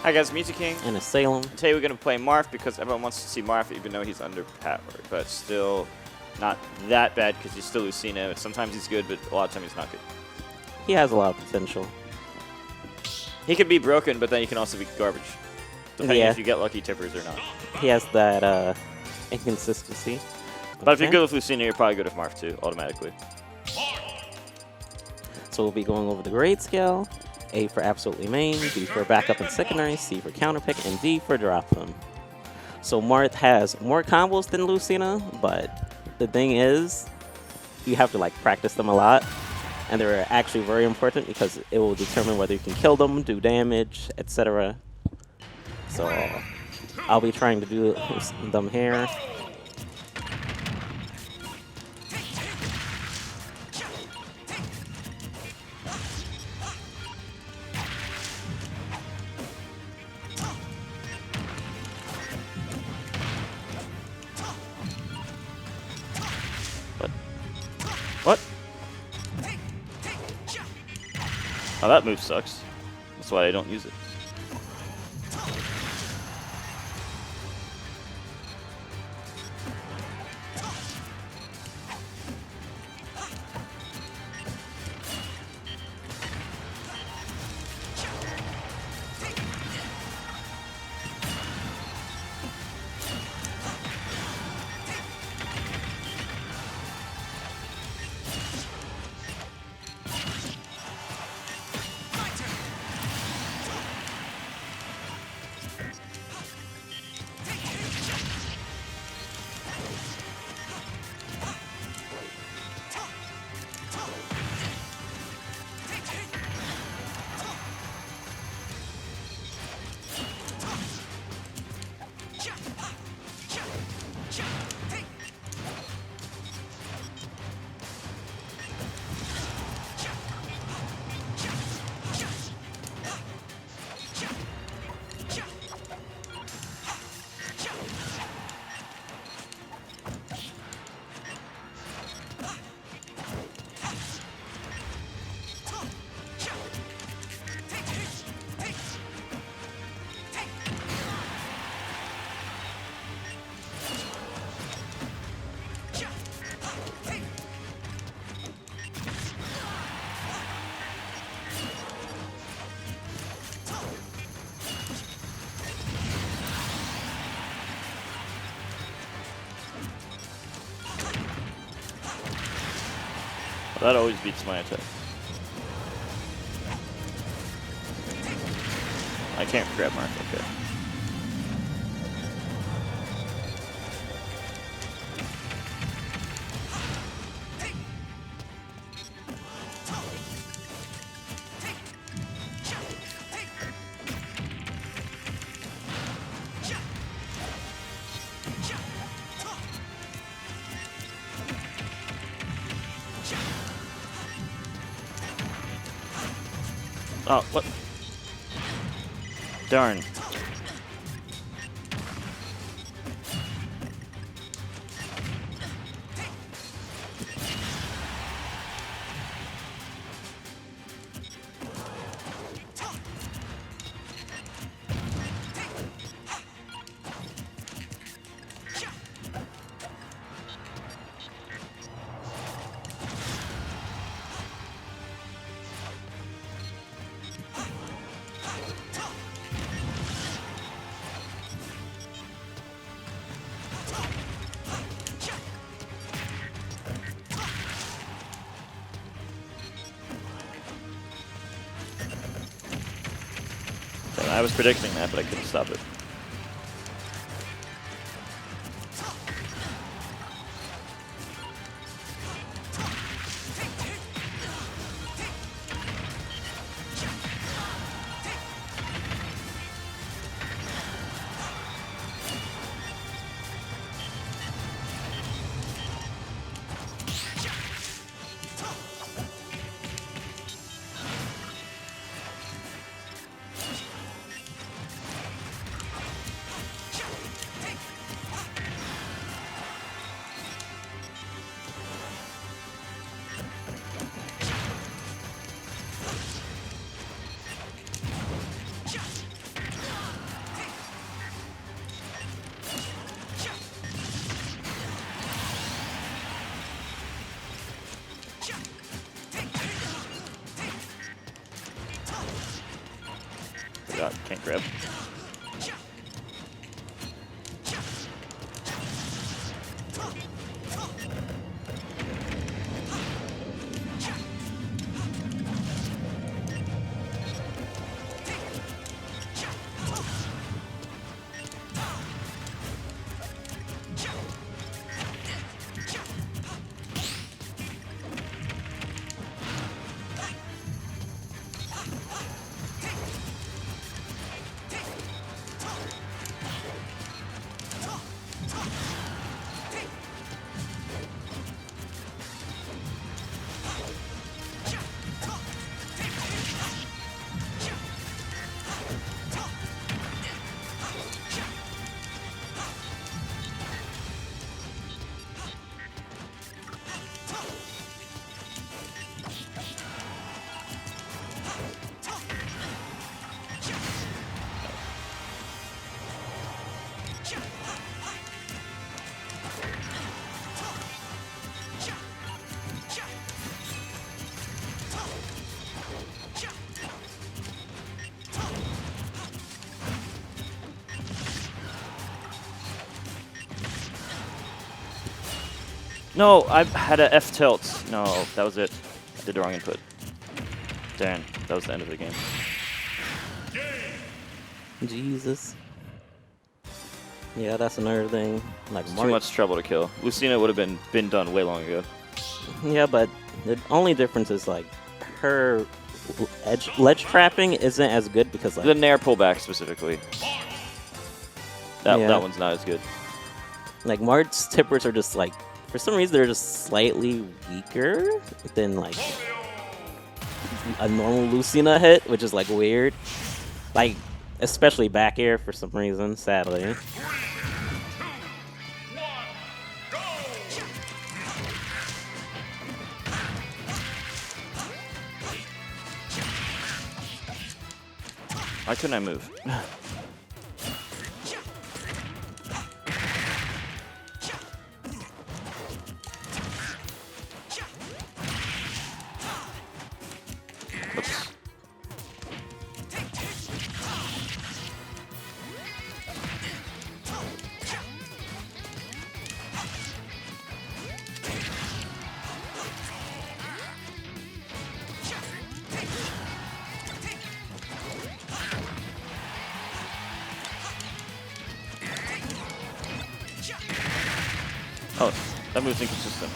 Hi guys, Music King. and a Salem. Today we're going to play Marth because everyone wants to see Marth even though he's underpowered, but still not that bad because he's still Lucina. Sometimes he's good, but a lot of times he's not good. He has a lot of potential. He can be broken, but then he can also be garbage. Depending Yeah. if you get lucky tippers or not. He has that inconsistency. But if you're good with Lucina, you're probably good with Marth too, automatically. So we'll be going over the grade scale. A for absolutely main, B for backup and secondary, C for counterpick, and D for drop them. So Marth has more combos than Lucina, but the thing is, you have to like practice them a lot. And they're actually very important because it will determine whether you can kill them, do damage, etc. So I'll be trying to do them here. What? Oh, that move sucks. That's why I don't use it. That always beats my attack. I can't grab Marth, okay. Oh, what? Darn. I was predicting that, but I couldn't stop it. forgot. Can't grab. No, I had a F tilt. No, that was it. I did the wrong input. Damn, that was the end of the game. Jesus. Yeah, that's another thing. Like Too much trouble to kill. Lucina would have been done way long ago. Yeah, but the only difference is like her ledge trapping isn't as good because like The Nair pullback specifically. That one's not as good. Like Marth's tippers are just like, for some reason they're just slightly weaker than like a normal Lucina hit, which is like weird. Like especially back air for some reason, sadly. Why couldn't I move? Oops. Oh, that move's inconsistent.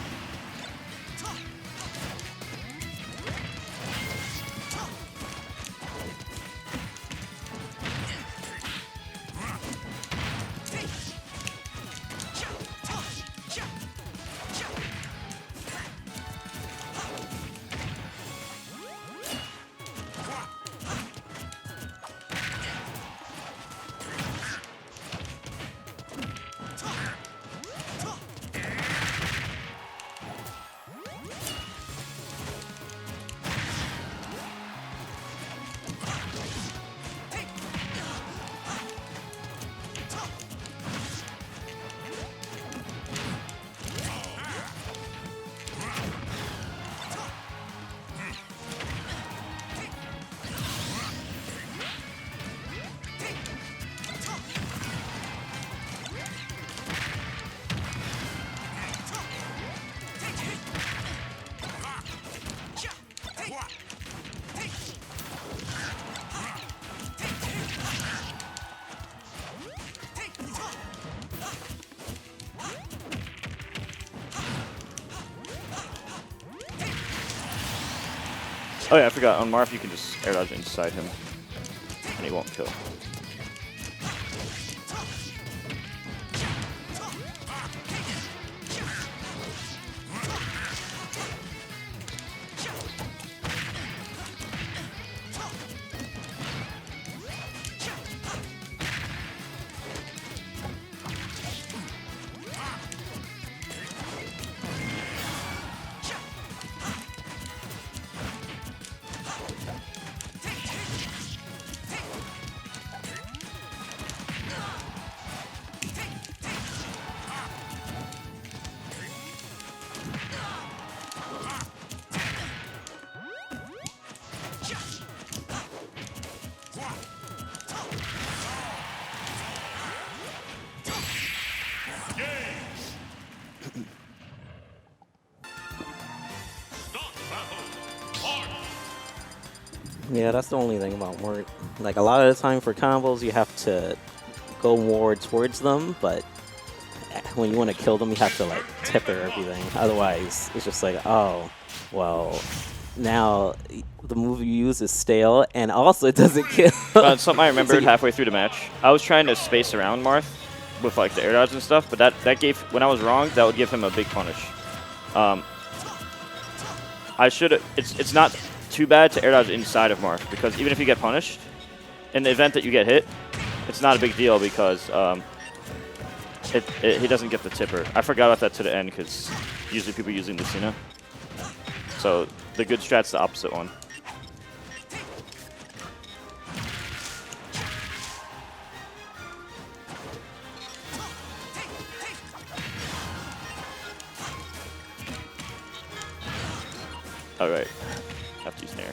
Oh yeah, I forgot. On Marth, you can just air dodge inside him, and he won't kill. Yeah, that's the only thing about Mort. Like, a lot of the time for combos, you have to go more towards them, but when you want to kill them, you have to, like, tipper everything. Otherwise, it's just like, oh, well, now the move you use is stale, and also it doesn't kill. Something I remembered halfway through the match. I was trying to space around Marth with like the air dodge and stuff, but that gave, when I was wrong, that would give him a big punish. I should have. It's not too bad to air dodge inside of Marth, because even if you get punished, in the event that you get hit, it's not a big deal because he doesn't get the tipper. I forgot about that to the end because usually people are using Lucina. So the good strat's the opposite one. All right, have to use snare.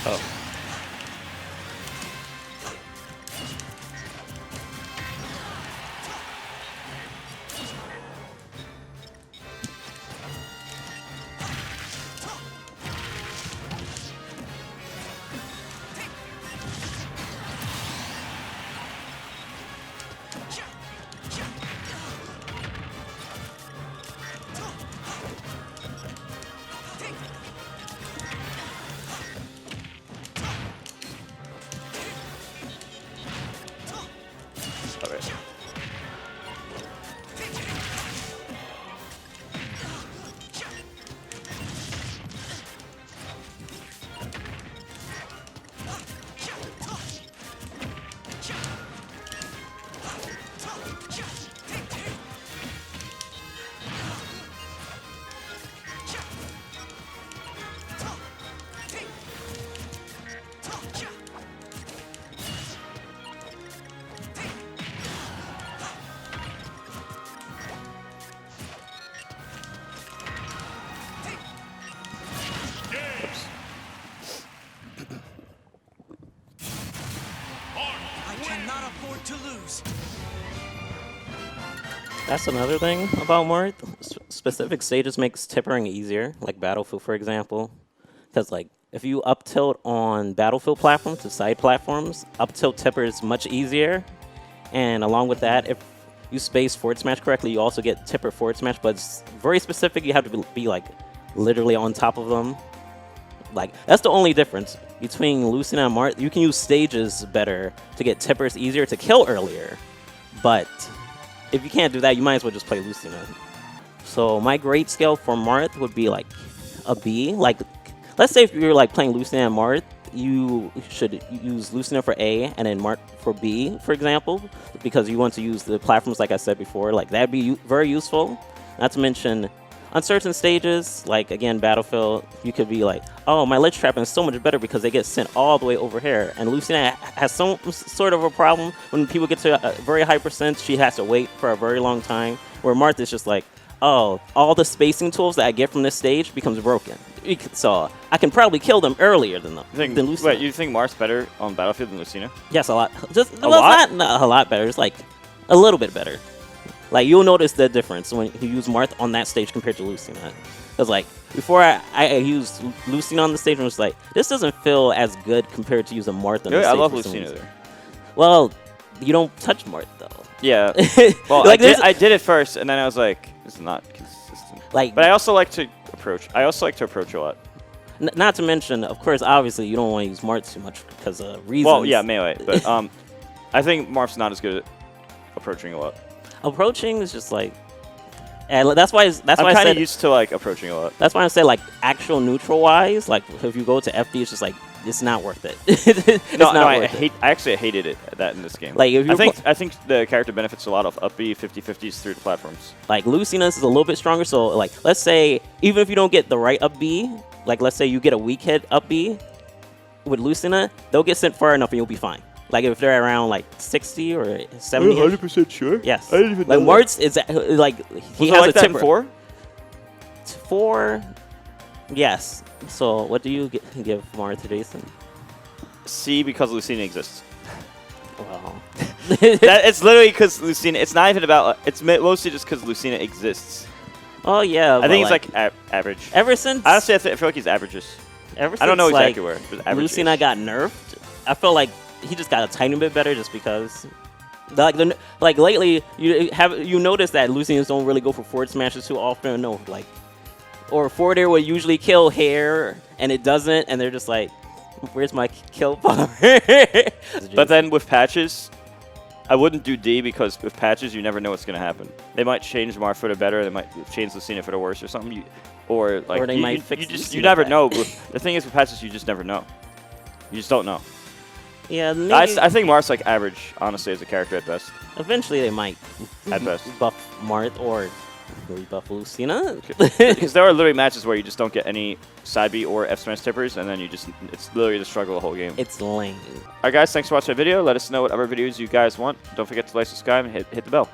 Oh. All right. That's another thing about Marth. Specific stages makes tippering easier, like Battlefield, for example. Because, like, if you up tilt on Battlefield platforms to side platforms, up tilt tipper is much easier. And along with that, if you space forward smash correctly, you also get tipper forward smash. But it's very specific. You have to be like, literally on top of them. Like, that's the only difference between Lucina and Marth. You can use stages better to get tippers easier to kill earlier. But if you can't do that, you might as well just play Lucina. So my grade scale for Marth would be like a B. Like, let's say if you're like playing Lucina and Marth, you should use Lucina for A and then Marth for B, for example, because you want to use the platforms like I said before. Like, that'd be very useful. Not to mention, on certain stages, like, again, Battlefield, you could be like, oh, my ledge trapping is so much better because they get sent all the way over here. And Lucina has some sort of a problem. When people get to a very high percent, she has to wait for a very long time. Where Marth is just like, oh, all the spacing tools that I get from this stage becomes broken. So I can probably kill them earlier than Lucina. Wait, you think Marth's better on Battlefield than Lucina? Yes, a lot. Just A lot? Not a lot better. It's like a little bit better. Like you'll notice the difference when you use Marth on that stage compared to Lucina. Because like before I used Lucina on the stage and was like, this doesn't feel as good compared to using Marth on the stage. I love for some Lucina reason. there. Well, you don't touch Marth though. Yeah. Well, Like, I did it first, and then I was like, this is not consistent. Like, But I also like to approach. I also like to approach a lot. Not to mention, of course, obviously you don't want to use Marth too much because of reasons. Well, yeah, melee. But I think Marth's not as good at approaching a lot. Approaching is just like, and that's why I'm I kind said of used to like approaching a lot. that's why I say like actual neutral wise, like if you go to FD, it's just like it's not worth it. It's No, not I worth it. actually hated it that in this game. Like, if you're I think the character benefits a lot of up B 50/50s through the platforms. Like Lucina's is a little bit stronger, so like let's say even if you don't get the right up B, like let's say you get a weak hit up B with Lucina, they'll get sent far enough and you'll be fine. Like if they're around like 60 or 70. 100% sure. Yes. I didn't even like know Marth is like he Was it has like a that in tipper. 4? 4. Yes. So what do you give Marth, Jason? C because Lucina exists. Well, It's literally because Lucina. It's not even about. It's mostly just because Lucina exists. oh yeah. I think he's like average. ever since Honestly, I feel like he's averages. ever since I don't know exactly like, where. But average Lucina is. got nerfed, I feel like he just got a tiny bit better just because. Like lately, you notice that Lucians don't really go for forward smashes too often. No, like, or forward air would usually kill hair, and it doesn't, and they're just like, "Where's my kill power?" But then with patches, I wouldn't do D because with patches, you never know what's going to happen. They might change Marth for the better. They might change Lucina for the worse or something. Or like they might fix you Lucina never back. know. But the thing is with patches, you just never know. You just don't know. yeah, maybe I think Marth's like average, honestly, as a character at best. eventually they might At best. buff Marth or rebuff Lucina. Because there are literally matches where you just don't get any side B or F smash tippers, and then it's literally the struggle the whole game. It's lame. Alright guys, thanks for watching the video. Let us know what other videos you guys want. Don't forget to like, subscribe, and hit the bell.